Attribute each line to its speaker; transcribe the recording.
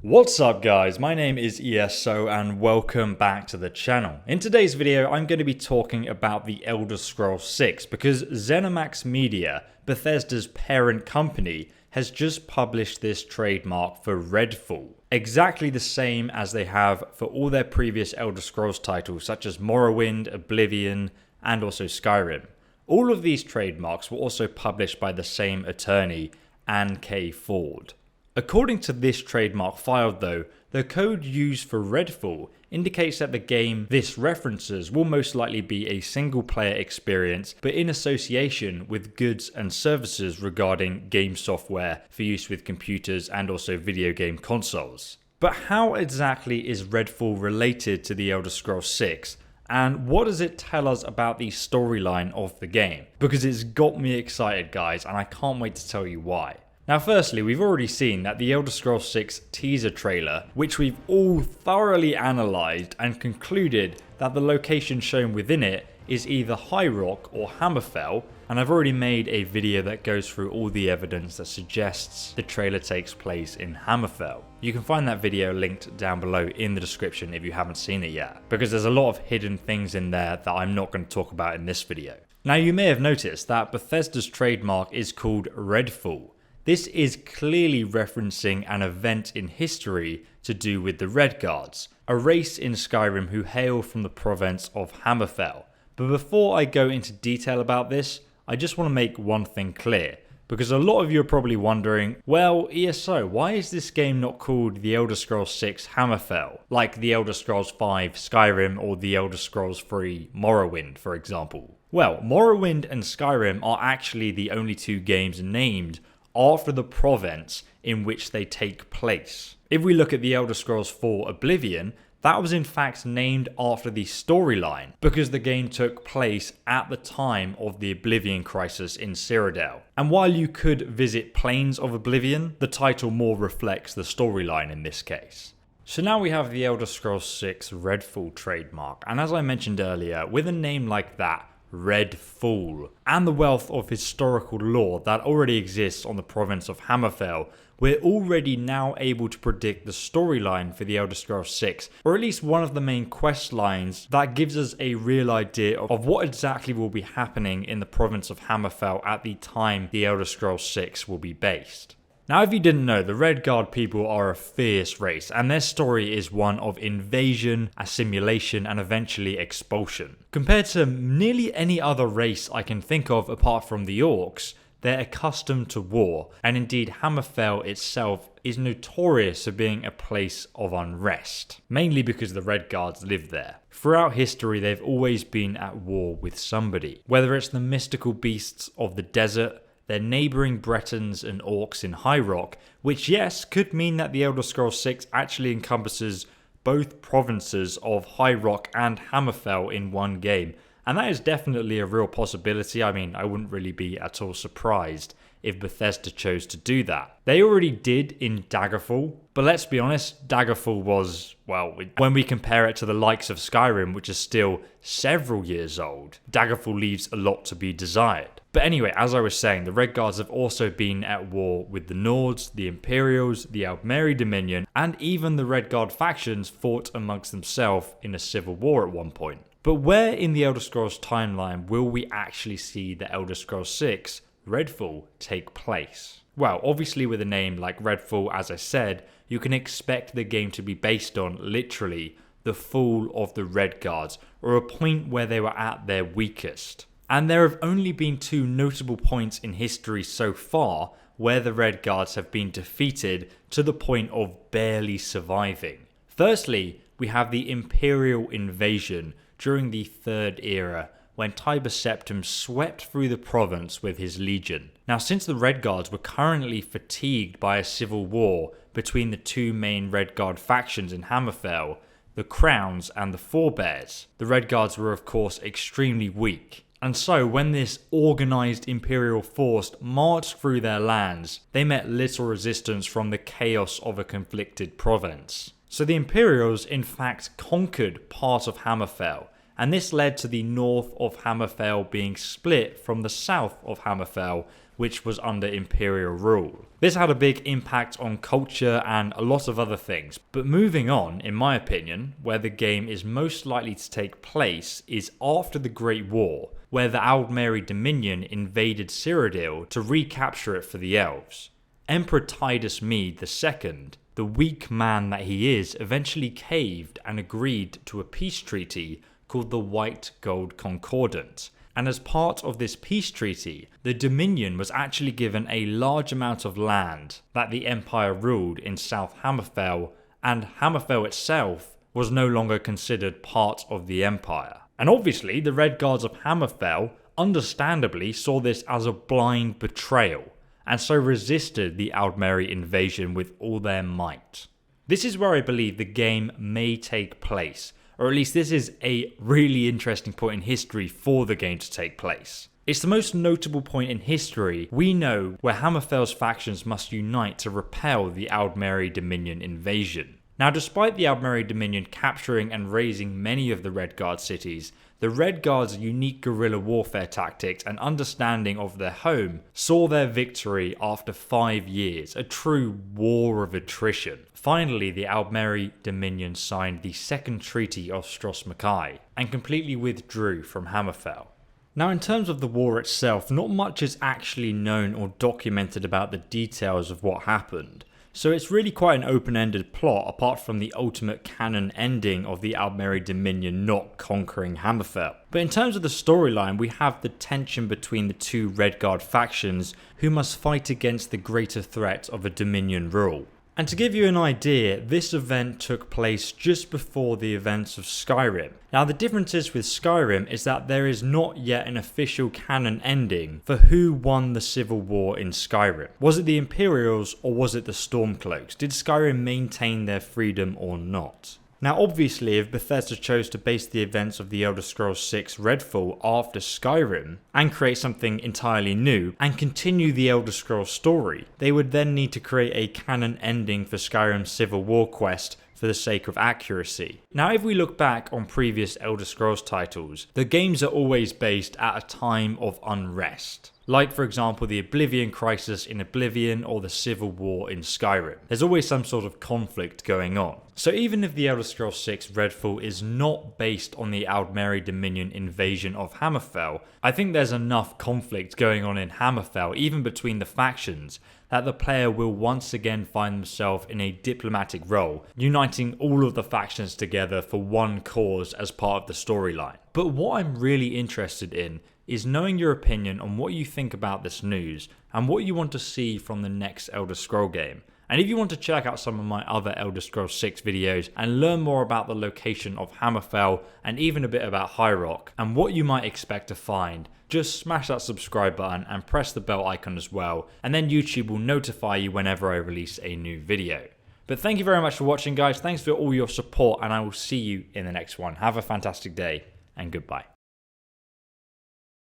Speaker 1: What's up guys, my name is ESO and welcome back to the channel. In today's video I'm going to be talking about the Elder Scrolls 6 because Zemimax Media, Bethesda's parent company, has just published this trademark for Redfall. Exactly the same as they have for all their previous Elder Scrolls titles such as Morrowind, Oblivion and also Skyrim. All of these trademarks were also published by the same attorney, Anne K. Ford. According to this trademark file though, the code used for Redfall indicates that the game this references will most likely be a single player experience but in association with goods and services regarding game software for use with computers and also video game consoles. But how exactly is Redfall related to the Elder Scrolls 6? And what does it tell us about the storyline of the game? Because it's got me excited guys and I can't wait to tell you why. Now firstly, we've already seen that the Elder Scrolls 6 teaser trailer, which we've all thoroughly analysed and concluded that the location shown within it is either Highrock or Hammerfell, and I've already made a video that goes through all the evidence that suggests the trailer takes place in Hammerfell. You can find that video linked down below in the description if you haven't seen it yet, because there's a lot of hidden things in there that I'm not going to talk about in this video. Now you may have noticed that Bethesda's trademark is called Redfall. This is clearly referencing an event in history to do with the Redguards, a race in Skyrim who hail from the province of Hammerfell. But before I go into detail about this, I just want to make one thing clear, because a lot of you are probably wondering, well, ESO, why is this game not called The Elder Scrolls 6 Hammerfell, like The Elder Scrolls 5 Skyrim or The Elder Scrolls 3 Morrowind, for example? Well, Morrowind and Skyrim are actually the only two games named after the province in which they take place. If we look at the Elder Scrolls 4 Oblivion, that was in fact named after the storyline because the game took place at the time of the Oblivion crisis in Cyrodiil. And while you could visit Plains of Oblivion, the title more reflects the storyline in this case. So now we have the Elder Scrolls 6 Redfall trademark, and as I mentioned earlier, with a name like that, Redfall, and the wealth of historical lore that already exists on the province of Hammerfell, we're already now able to predict the storyline for the Elder Scrolls 6, or at least one of the main quest lines that gives us a real idea of what exactly will be happening in the province of Hammerfell at the time the Elder Scrolls 6 will be based. Now if you didn't know, the Redguard people are a fierce race and their story is one of invasion, assimilation and eventually expulsion. Compared to nearly any other race I can think of apart from the Orcs, they're accustomed to war, and indeed Hammerfell itself is notorious for being a place of unrest, mainly because the Redguards live there. Throughout history they've always been at war with somebody, whether it's the mystical beasts of the desert, their neighbouring Bretons and Orcs in Highrock, which yes, could mean that the Elder Scrolls 6 actually encompasses both provinces of Highrock and Hammerfell in one game, and that is definitely a real possibility. I mean, I wouldn't really be at all surprised if Bethesda chose to do that. They already did in Daggerfall, but let's be honest, Daggerfall was, well, when we compare it to the likes of Skyrim, which is still several years old, Daggerfall leaves a lot to be desired. But anyway, as I was saying, the Redguards have also been at war with the Nords, the Imperials, the Aldmeri Dominion, and even the Redguard factions fought amongst themselves in a civil war at one point. But where in the Elder Scrolls timeline will we actually see the Elder Scrolls 6 Redfall take place? Well, obviously with a name like Redfall, as I said, you can expect the game to be based on, literally, the fall of the Redguards, or a point where they were at their weakest. And there have only been two notable points in history so far where the Redguards have been defeated to the point of barely surviving. Firstly, we have the Imperial invasion during the Third Era, when Tiber Septim swept through the province with his legion. Now, since the Redguards were currently fatigued by a civil war between the two main Redguard factions in Hammerfell, the Crowns and the Forebears, the Redguards were of course extremely weak. And so when this organised Imperial force marched through their lands, they met little resistance from the chaos of a conflicted province. So the Imperials in fact conquered part of Hammerfell, and this led to the north of Hammerfell being split from the south of Hammerfell, which was under Imperial rule. This had a big impact on culture and a lot of other things. But moving on, in my opinion, where the game is most likely to take place is after the Great War, where the Aldmeri Dominion invaded Cyrodiil to recapture it for the elves. Emperor Titus Mede II, the weak man that he is, eventually caved and agreed to a peace treaty called the White Gold Concordant. And as part of this peace treaty, the Dominion was actually given a large amount of land that the Empire ruled in South Hammerfell, and Hammerfell itself was no longer considered part of the Empire. And obviously, the Red Guards of Hammerfell understandably saw this as a blind betrayal, and so resisted the Aldmeri invasion with all their might. This is where I believe the game may take place, or at least this is a really interesting point in history for the game to take place. It's the most notable point in history we know where Hammerfell's factions must unite to repel the Aldmeri Dominion invasion. Now, despite the Aldmeri Dominion capturing and razing many of the Red Guard cities, the Red Guard's unique guerrilla warfare tactics and understanding of their home saw their victory after 5 years, a true war of attrition. Finally, the Aldmeri Dominion signed the Second Treaty of Stros M'Kai and completely withdrew from Hammerfell. Now, in terms of the war itself, not much is actually known or documented about the details of what happened. So it's really quite an open-ended plot apart from the ultimate canon ending of the Aldmeri Dominion not conquering Hammerfell. But in terms of the storyline, we have the tension between the two Redguard factions who must fight against the greater threat of a Dominion rule. And to give you an idea, this event took place just before the events of Skyrim. Now, the differences with Skyrim is that there is not yet an official canon ending for who won the civil war in Skyrim. Was it the Imperials or was it the Stormcloaks? Did Skyrim maintain their freedom or not? Now, obviously, if Bethesda chose to base the events of the Elder Scrolls 6 Redfall after Skyrim and create something entirely new and continue the Elder Scrolls story, they would then need to create a canon ending for Skyrim's Civil War quest for the sake of accuracy. Now, if we look back on previous Elder Scrolls titles, the games are always based at a time of unrest. Like, for example, the Oblivion Crisis in Oblivion or the Civil War in Skyrim. There's always some sort of conflict going on. So even if the Elder Scrolls 6 Redfall is not based on the Aldmeri Dominion invasion of Hammerfell, I think there's enough conflict going on in Hammerfell, even between the factions, that the player will once again find themselves in a diplomatic role, uniting all of the factions together for one cause as part of the storyline. But what I'm really interested in is knowing your opinion on what you think about this news and what you want to see from the next Elder Scroll game. And if you want to check out some of my other Elder Scrolls 6 videos and learn more about the location of Hammerfell and even a bit about Highrock and what you might expect to find, just smash that subscribe button and press the bell icon as well, and then YouTube will notify you whenever I release a new video. But thank you very much for watching, guys. Thanks for all your support, and I will see you in the next one. Have a fantastic day and goodbye.